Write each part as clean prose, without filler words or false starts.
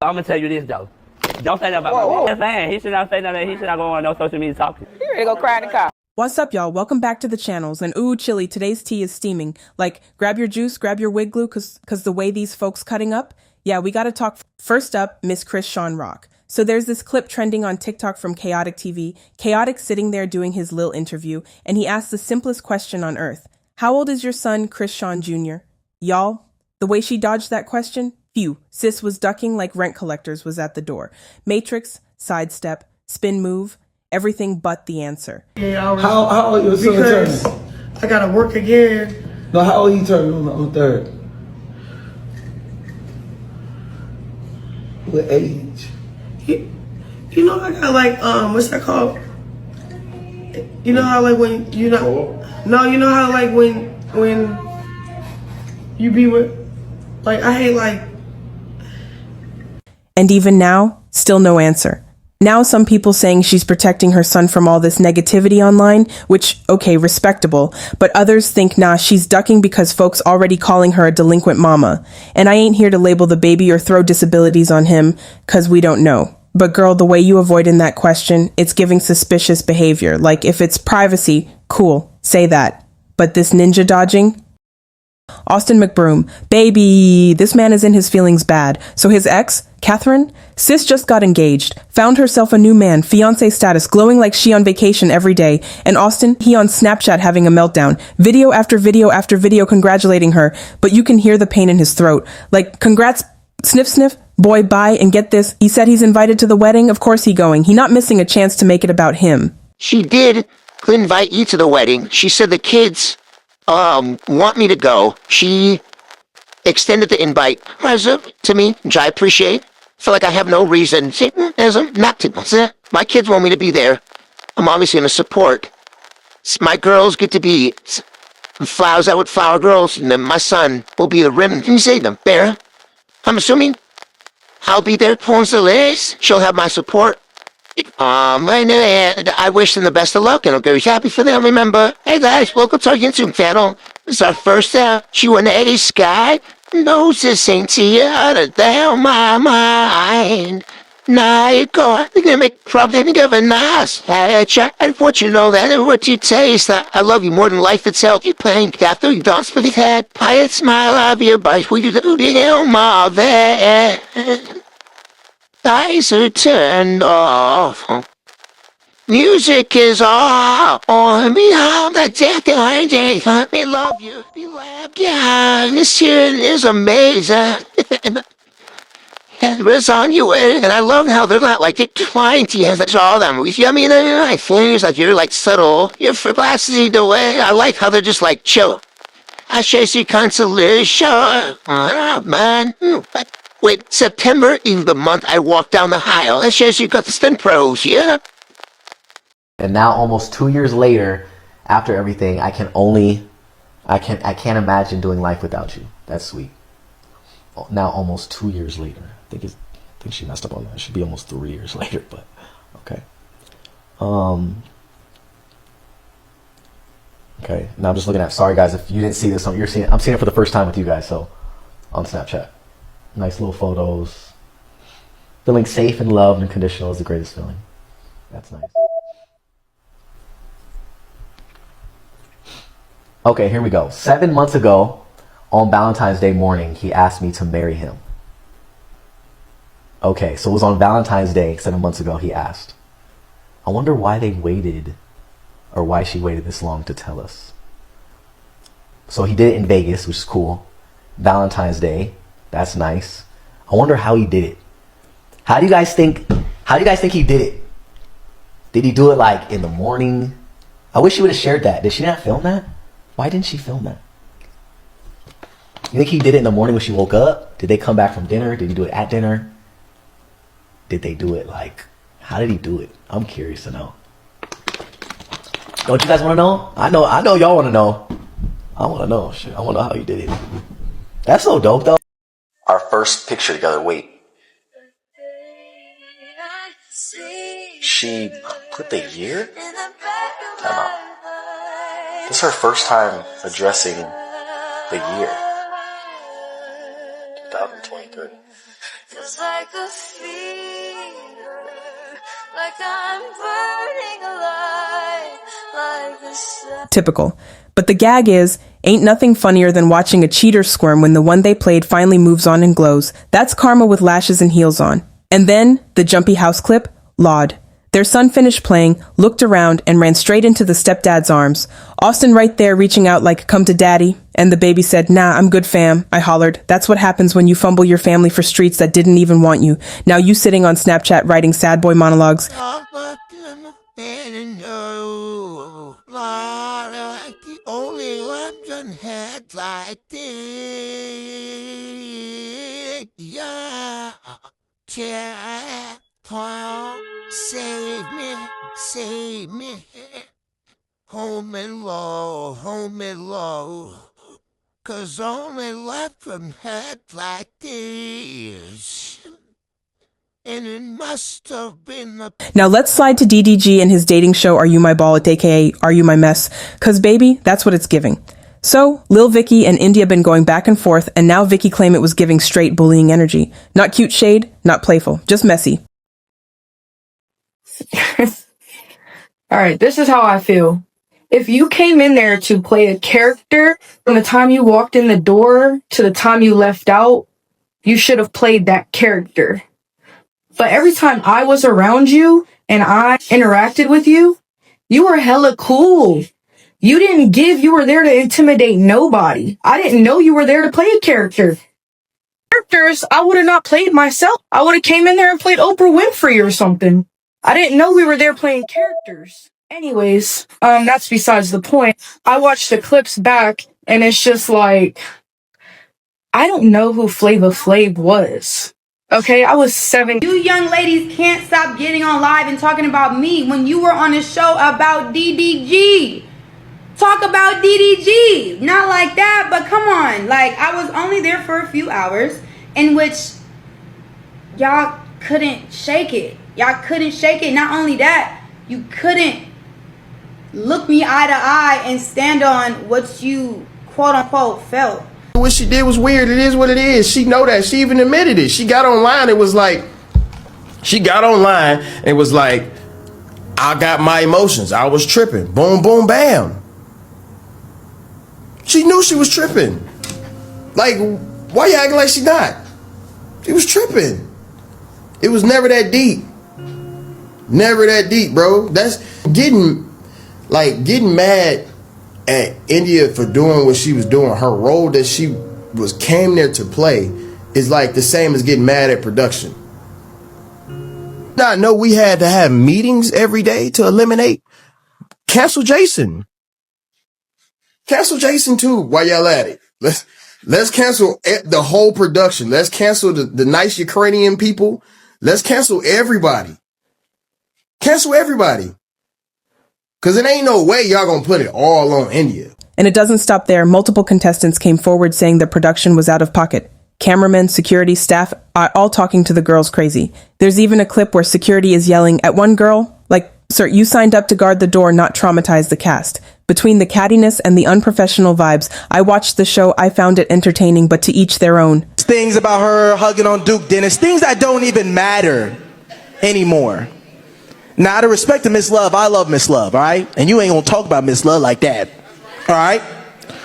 I'm gonna tell you this though. Don't say that about my man. Man, he should not say that. He should not go on no social media talking. You ready to go cry in the car? What's up, y'all? Welcome back to the channels. And ooh, chilly, today's tea is steaming. Like, grab your juice, grab your wig glue, cause the way these folks cutting up, yeah, we gotta talk. First up, Miss Chrisean Rock. So there's this clip trending on TikTok from Chaotic TV. Chaotic sitting there doing his Lil interview, and he asks the simplest question on earth. How old is your son, Chrisean Jr.? Y'all, the way she dodged that question, phew, sis was ducking like rent collectors was at the door. Matrix, sidestep, spin move, everything but the answer. Yeah, how old your son Because I gotta work again. No, how old he turned on the third? What age? You know, I got like what's that called? You know how like when you no, you know how like when you be with, like, I hate like. And even now, still no answer. Now some people saying she's protecting her son from all this negativity online, which, okay, respectable, but others think, nah, she's ducking because folks already calling her a delinquent mama. And I ain't here to label the baby or throw disabilities on him, cause we don't know. But girl, the way you avoiding that question, it's giving suspicious behavior. Like, if it's privacy, cool, say that. But this ninja dodging? Austin McBroom, baby, this man is in his feelings bad. So his ex, Catherine, sis just got engaged, found herself a new man, fiance status, glowing like she on vacation every day. And Austin, he on Snapchat having a meltdown, video after video after video congratulating her, but you can hear the pain in his throat. Like, congrats, sniff sniff, boy, bye, and get this, he said he's invited to the wedding, of course he going. He not missing a chance to make it about him. She did invite you to the wedding. She said the kids want me to go. She extended the invite to me, which I appreciate. Feel like I have no reason not to. My kids want me to be there. I'm obviously going to support. My girls get to be flowers out with flower girls, and then my son will be the ribbon. Can you say them, bearer? I'm assuming I'll be there. She'll have my support. I wish them the best of luck, and I'm very happy for them. Remember, hey guys, welcome to our YouTube channel. This is our first Q&A. Sky knows this ain't to you out of down my mind. Now you go, you're gonna make probably think of a nice chat. I want you to know that and what you taste. I love you more than life itself. You playing after you dance with your head. I smile of your bite. We do the hell my there. Eyes are turned off. Music is off. On behind the deck, let me love you. Be love, yeah, this tune is amazing. It was on you, and I love how they're not like trying to have all them with you. I mean, I feel like you're like subtle. You're frivolously the way. I like how they're just like chill. I chase your consolation. Oh, man. Wait, September is the month I walk down the aisle. That shows you got the spin pros, yeah? And now almost 2 years later, after everything, I can't imagine doing life without you. That's sweet. Now almost 2 years later. I think she messed up on that. It should be almost 3 years later, but okay. Okay, now I'm just looking at, sorry guys, if you didn't see this, I'm seeing it for the first time with you guys, so on Snapchat. Nice little photos. Feeling safe and loved and conditional is the greatest feeling. That's nice. Okay, here we go. 7 months ago, on Valentine's Day morning, he asked me to marry him. Okay, so it was on Valentine's Day, 7 months ago, he asked. I wonder why they waited, or why she waited this long to tell us. So he did it in Vegas, which is cool. Valentine's Day. That's nice. I wonder how he did it. How do you guys think he did it? Did he do it like in the morning? I wish she would have shared that. Did she not film that? Why didn't she film that? You think he did it in the morning when she woke up? Did they come back from dinner? Did he do it at dinner? Did they do it like, how did he do it? I'm curious to know. Don't you guys want to know? I know y'all want to know. I want to know. Shit, I want to know how he did it. That's so dope though. Our first picture together, wait. She put the year? Time out. This is her first time addressing the year. 2022. Just like a fever, like I'm burning alive, like the sun. Typical. But the gag is, ain't nothing funnier than watching a cheater squirm when the one they played finally moves on and glows. That's karma with lashes and heels on. And then, the jumpy house clip, Laud. Their son finished playing, looked around, and ran straight into the stepdad's arms. Austin right there reaching out like, come to daddy. And the baby said, nah, I'm good fam. I hollered. That's what happens when you fumble your family for streets that didn't even want you. Now you sitting on Snapchat writing sad boy monologues. Only London had like this. Yeah, save me. Home and low. 'Cause only left from head like this. And it must have been the... Now let's slide to DDG and his dating show Are You My Ball, aka Are You My Mess? 'Cause baby, that's what it's giving. So, Lil Vicky and India been going back and forth, and now Vicky claimed it was giving straight bullying energy. Not cute shade, not playful, just messy. Alright, this is how I feel. If you came in there to play a character from the time you walked in the door to the time you left out, you should have played that character. But every time I was around you and I interacted with you, you were hella cool. You were there to intimidate nobody. I didn't know you were there to play a character. Characters, I would have not played myself. I would have came in there and played Oprah Winfrey or something. I didn't know we were there playing characters. Anyways, that's besides the point. I watched the clips back and it's just like, I don't know who Flava Flav was. Okay, I was 7. You young ladies can't stop getting on live and talking about me when you were on a show about DDG. Talk about DDG. Not like that, but come on. Like, I was only there for a few hours in which y'all couldn't shake it. Y'all couldn't shake it. Not only that, you couldn't look me eye to eye and stand on what you quote unquote felt. What she did was weird. It is what it is. She know that. She even admitted it. She got online. It was like, I got my emotions. I was tripping. Boom, boom, bam. She knew she was tripping. Like, why you acting like she not? She was tripping. It was never that deep. Never that deep, bro. That's getting mad at India for doing what she was doing. Her role that she came there to play is like the same as getting mad at production. I know we had to have meetings every day to eliminate. Cancel Jason. Cancel Jason too while y'all at it. Let's cancel the whole production. Let's cancel the nice Ukrainian people. Let's cancel everybody. Cancel everybody. Because it ain't no way y'all gonna put it all on India. And it doesn't stop there. Multiple contestants came forward saying the production was out of pocket. Cameramen, security, staff are all talking to the girls crazy. There's even a clip where security is yelling at one girl, like, sir, you signed up to guard the door, not traumatize the cast. Between the cattiness and the unprofessional vibes, I watched the show, I found it entertaining, but to each their own. Things about her hugging on Duke Dennis, things that don't even matter anymore. Now, out of respect to Miss Love, I love Miss Love, all right? And you ain't gonna talk about Miss Love like that, all right?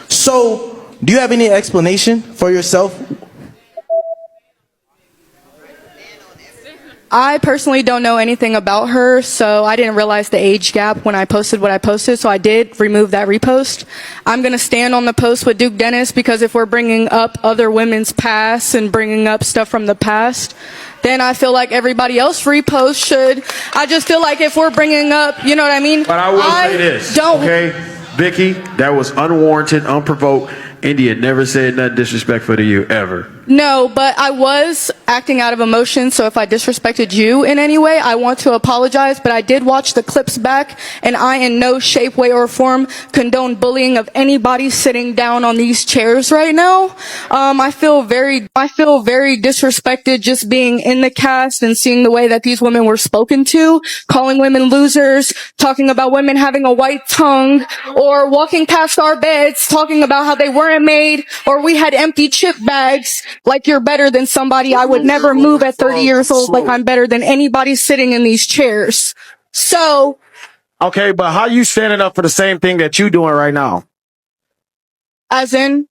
So, do you have any explanation for yourself? I personally don't know anything about her, so I didn't realize the age gap when I posted what I posted, so I did remove that repost. I'm going to stand on the post with Duke Dennis because if we're bringing up other women's past and bringing up stuff from the past, then I feel like everybody else repost should. I just feel like if we're bringing up, you know what I mean? But I will say this, okay? Vicky, that was unwarranted, unprovoked. India never said nothing disrespectful to you, ever. No, but I was acting out of emotion, so if I disrespected you in any way, I want to apologize, but I did watch the clips back, and I in no shape, way, or form condone bullying of anybody sitting down on these chairs right now. I feel very disrespected just being in the cast and seeing the way that these women were spoken to, calling women losers, talking about women having a white tongue, or walking past our beds, talking about how they weren't made, or we had empty chip bags. like you're better than somebody. I would never move at 30 years old like I'm better than anybody sitting in these chairs. So. Okay, but how you standing up for the same thing that you doing right now? As in?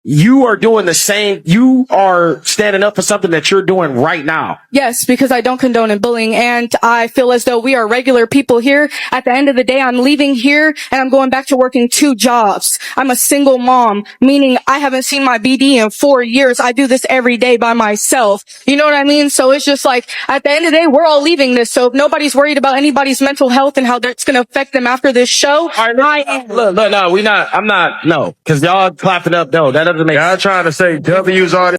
You are doing the same. You are standing up for something that you're doing right now. Yes, because I don't condone bullying, and I feel as though we are regular people here. At the end of the day, I'm leaving here and I'm going back to working 2 jobs. I'm a single mom, meaning I haven't seen my BD in 4 years. I do this every day by myself. You know what I mean? So it's just like, at the end of the day, we're all leaving this. So if nobody's worried about anybody's mental health and how that's going to affect them after this show, I am. Look, no, I'm not, no, because y'all clapping up, no, that doesn't make sense. Y'all trying to say W's are